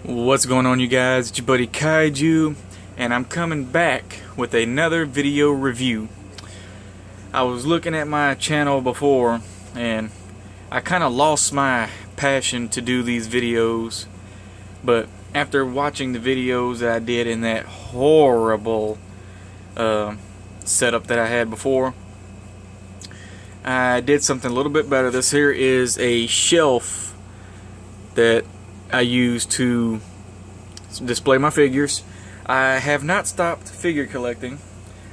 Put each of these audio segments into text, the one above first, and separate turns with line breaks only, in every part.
What's going on, you guys? It's your buddy Kaiju, and I'm coming back with another video review. I was looking at my channel before, and I kind of lost my passion to do these videos, but after watching the videos that I did in that horrible setup that I had before, I did something a little bit better. This here is a shelf that I use to display my figures. I have not stopped figure collecting.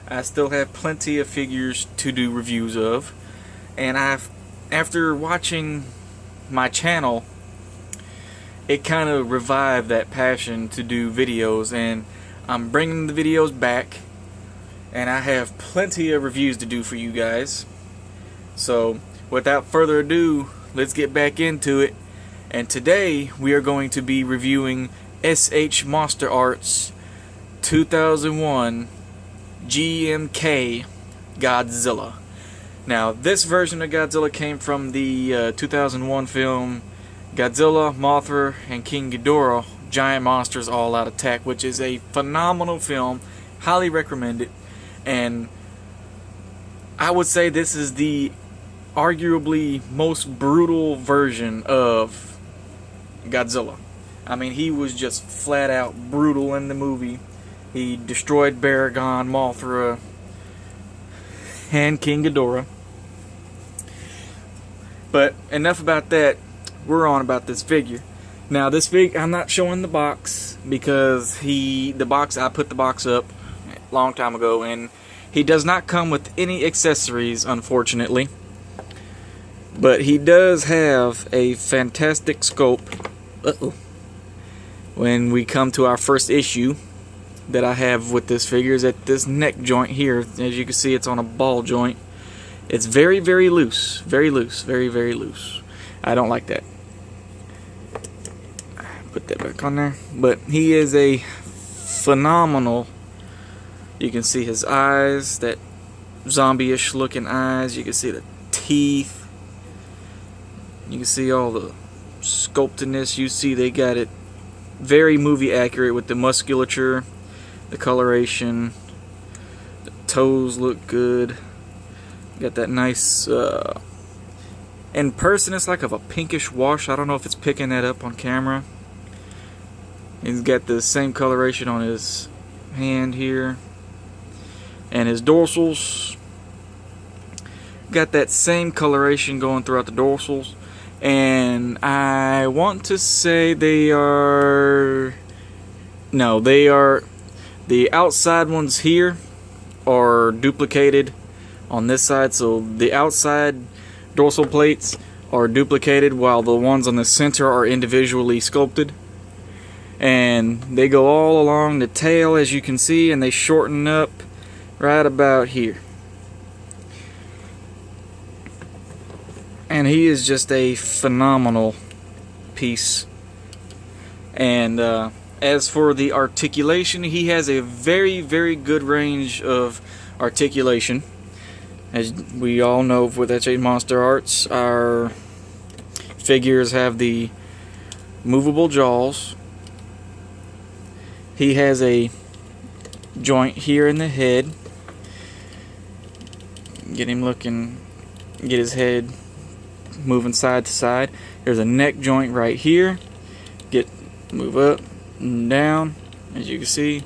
I still have plenty of figures to do reviews of, and after watching my channel, it kind of revived that passion to do videos, and I'm bringing the videos back, and I have plenty of reviews to do for you guys. So without further ado, let's get back into it. And today we are going to be reviewing MonsterArts 2001 GMK Godzilla. Now, this version of Godzilla came from the 2001 film Godzilla, Mothra, and King Ghidorah, Giant Monsters All Out Attack, which is a phenomenal film. Highly recommend it. And I would say this is the arguably most brutal version of Godzilla. I mean, he was just flat out brutal in the movie. He destroyed Baragon, Mothra, and King Ghidorah. But enough about that. We're on about this figure. Now, this figure, I'm not showing the box because I put the box up a long time ago, and he does not come with any accessories, unfortunately. But he does have a fantastic sculpt. When we come to our first issue that I have with this figure is at this neck joint here. As you can see, it's on a ball joint. It's very, very loose. Very loose. Very, very loose. I don't like that. Put that back on there. But he is a phenomenal. You can see his eyes, that zombie-ish looking eyes. You can see the teeth. You can see all the sculpt in this. You see they got it very movie accurate with the musculature, the coloration. The toes look good. Got that nice in person it's like of a pinkish wash. I don't know if it's picking that up on camera. He's got the same coloration on his hand here, and his dorsals got that same coloration going throughout the dorsals. And I want to say the outside ones here are duplicated on this side, so the outside dorsal plates are duplicated while the ones on the center are individually sculpted. And they go all along the tail, as you can see, and they shorten up right about here. And he is just a phenomenal piece. And as for the articulation, he has a very, very good range of articulation. As we all know with MonsterArts, our figures have the movable jaws. He has a joint here in the head. Get his head moving side to side. There's a neck joint right here. Move up and down, as you can see,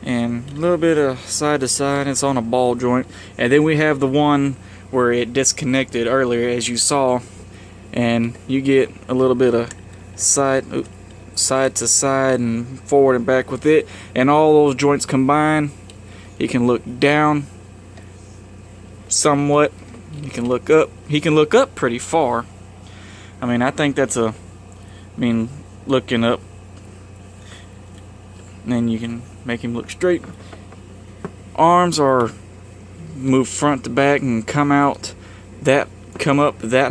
and a little bit of side to side. It's on a ball joint. And then we have the one where it disconnected earlier, as you saw, and you get a little bit of side to side and forward and back with it. And all those joints combined, you can look down somewhat. You can look up. He can look up pretty far. I mean, I think that's looking up. And then you can make him look straight. Arms are moved front to back and come up that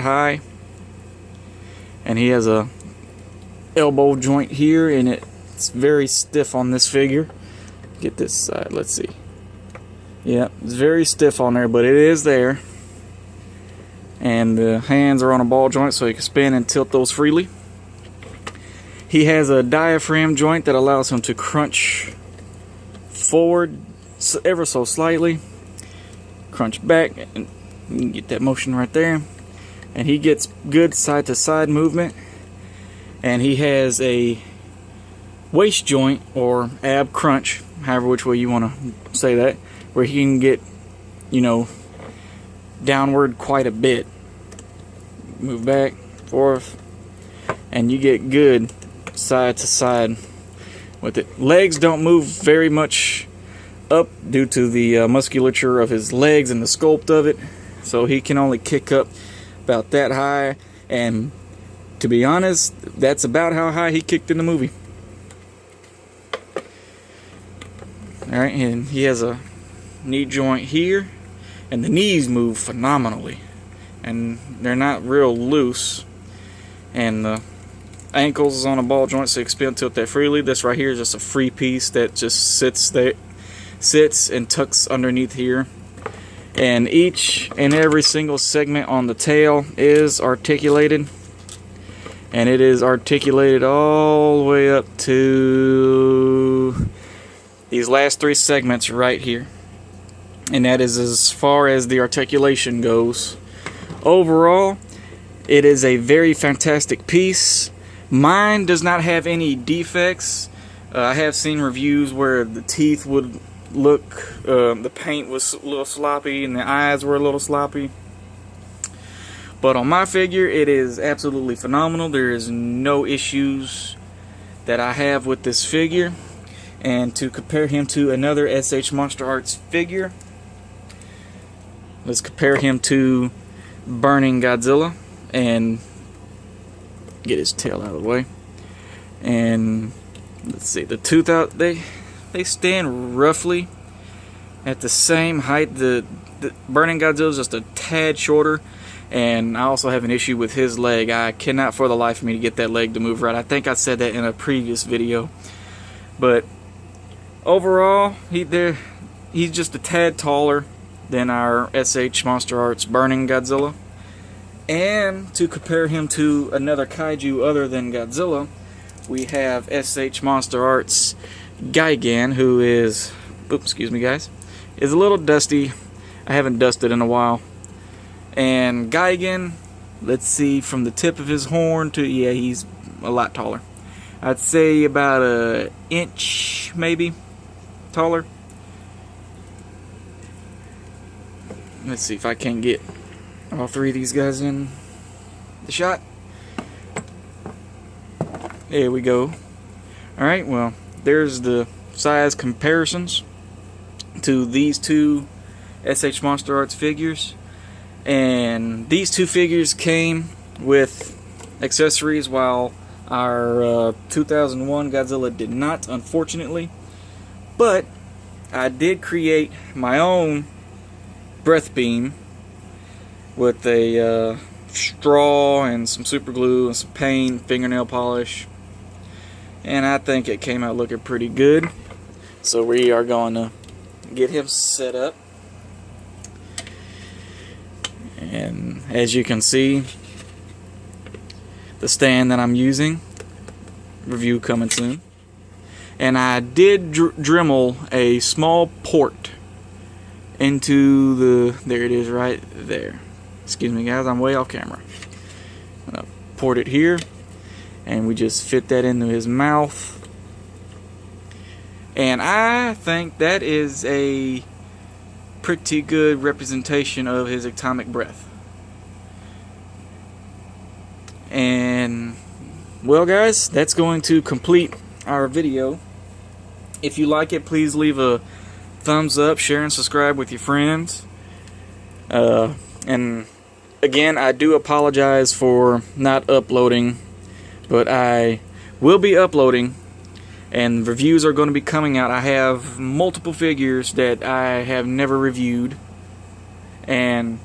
high. And he has a elbow joint here, and it's very stiff on this figure. Get this side. Let's see. Yeah, it's very stiff on there, but it is there. And the hands are on a ball joint, so you can spin and tilt those freely. He has a diaphragm joint that allows him to crunch forward ever so slightly, crunch back, and you can get that motion right there. And he gets good side to side movement. And he has a waist joint or ab crunch, however which way you want to say that, where he can get, you know, downward quite a bit. Move back, forth, and you get good side to side with it. Legs don't move very much up due to the musculature of his legs and the sculpt of it, so he can only kick up about that high, and to be honest, that's about how high he kicked in the movie. Alright, and he has a knee joint here, and the knees move phenomenally, and they're not real loose, and the ankles is on a ball joint, so you can spin tilt that freely. This right here is just a free piece that just sits and tucks underneath here. And each and every single segment on the tail is articulated, and it is articulated all the way up to these last 3 segments right here, and that is as far as the articulation goes. Overall, it is a very fantastic piece. Mine does not have any defects. I have seen reviews where the teeth would look, the paint was a little sloppy and the eyes were a little sloppy. But on my figure, it is absolutely phenomenal. There is no issues that I have with this figure. And to compare him to another SH MonsterArts figure, let's compare him to Burning Godzilla and get his tail out of the way. And let's see, the 2000 they stand roughly at the same height. The Burning Godzilla is just a tad shorter, and I also have an issue with his leg. I cannot for the life of me to get that leg to move right. I think I said that in a previous video, but overall he's just a tad taller than our SH MonsterArts Burning Godzilla. And to compare him to another kaiju other than Godzilla, we have SH MonsterArts Gigan, who is, oops, excuse me guys, is a little dusty. I haven't dusted in a while. And Gigan, let's see, from the tip of his horn to, yeah, he's a lot taller. I'd say about an inch maybe taller. Let's see if I can get all 3 of these guys in the shot. There we go. Alright, well, there's the size comparisons to these 2 SH MonsterArts figures. And these 2 figures came with accessories, while our 2001 Godzilla did not, unfortunately. But I did create my own breath beam with a straw and some super glue and some paint, fingernail polish, and I think it came out looking pretty good. So we are going to get him set up, and as you can see, the stand that I'm using, review coming soon. And I did Dremel a small port into the, there it is right there. Excuse me guys, I'm way off camera. I'm gonna port it here, and we just fit that into his mouth. And I think that is a pretty good representation of his atomic breath. And well guys, that's going to complete our video. If you like it, please leave a thumbs up, share and subscribe with your friends. And again, I do apologize for not uploading, but I will be uploading, and reviews are going to be coming out. I have multiple figures that I have never reviewed, and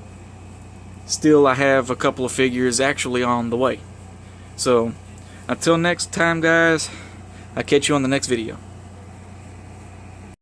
still I have a couple of figures actually on the way. So until next time guys, I'll catch you on the next video.